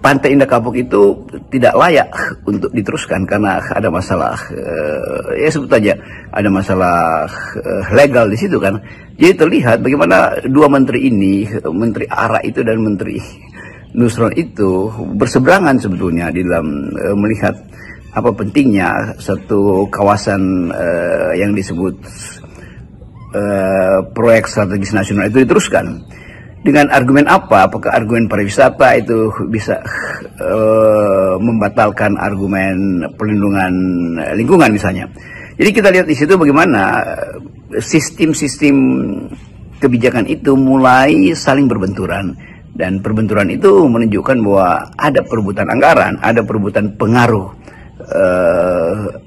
Pantai Indah Kapuk itu tidak layak untuk diteruskan karena ada masalah, ya sebut aja ada masalah legal di situ kan. Jadi terlihat bagaimana dua menteri ini, Menteri ARA itu dan Menteri Nusron itu berseberangan sebetulnya di dalam melihat apa pentingnya satu kawasan yang disebut proyek strategis nasional itu diteruskan. Dengan argumen apa? Apakah argumen pariwisata itu bisa membatalkan argumen perlindungan lingkungan misalnya? Jadi kita lihat di situ bagaimana sistem-sistem kebijakan itu mulai saling berbenturan, dan perbenturan itu menunjukkan bahwa ada perebutan anggaran, ada perebutan pengaruh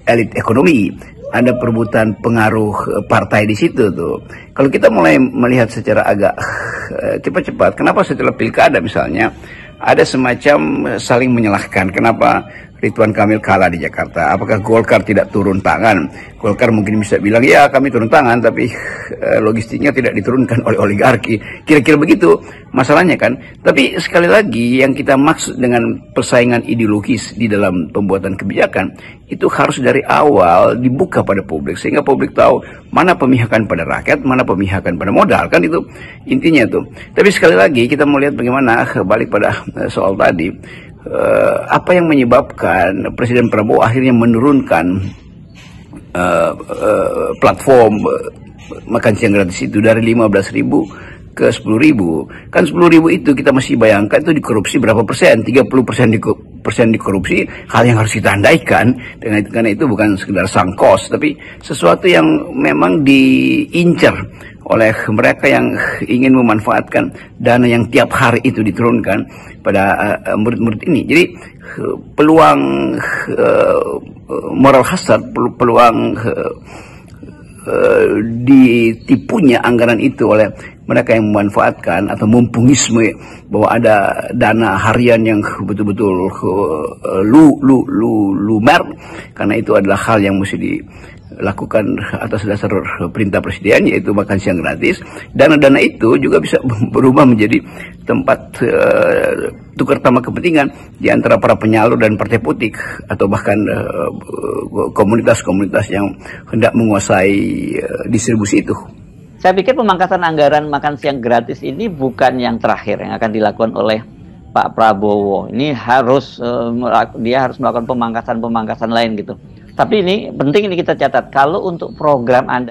elit ekonomi, ada perebutan pengaruh partai di situ tuh. Kalau kita mulai melihat secara agak cepat-cepat, kenapa setelah pilkada misalnya ada semacam saling menyalahkan, kenapa Ridwan Kamil kalah di Jakarta? Apakah Golkar tidak turun tangan? Golkar mungkin bisa bilang, ya kami turun tangan, tapi logistiknya tidak diturunkan oleh oligarki. Kira-kira begitu masalahnya kan. Tapi sekali lagi yang kita maksud dengan persaingan ideologis di dalam pembuatan kebijakan, itu harus dari awal dibuka pada publik. Sehingga publik tahu mana pemihakan pada rakyat, mana pemihakan pada modal. Kan itu intinya tuh. Tapi sekali lagi kita mau lihat bagaimana, balik pada soal tadi, apa yang menyebabkan Presiden Prabowo akhirnya menurunkan platform makan siang gratis itu dari 15.000 ke 10.000. Kan 10.000 itu kita masih bayangkan itu dikorupsi berapa persen? 30% dikorupsi, hal yang harus kita andaikan. Karena itu bukan sekedar sang kos, tapi sesuatu yang memang diincar oleh mereka yang ingin memanfaatkan dana yang tiap hari itu diturunkan pada murid-murid ini. Jadi peluang moral hazard, peluang ditipunya anggaran itu oleh mereka yang memanfaatkan atau mempungisme bahwa ada dana harian yang betul-betul lumer, karena itu adalah hal yang mesti dilakukan atas dasar perintah presiden, yaitu makan siang gratis. Dana-dana itu juga bisa berubah menjadi tempat tukar tambah kepentingan di antara para penyalur dan partai politik, atau bahkan komunitas-komunitas yang hendak menguasai distribusi itu. Saya pikir pemangkasan anggaran makan siang gratis ini bukan yang terakhir yang akan dilakukan oleh Pak Prabowo. Ini harus dia harus melakukan pemangkasan lain gitu. Tapi ini penting, ini kita catat, kalau untuk program Anda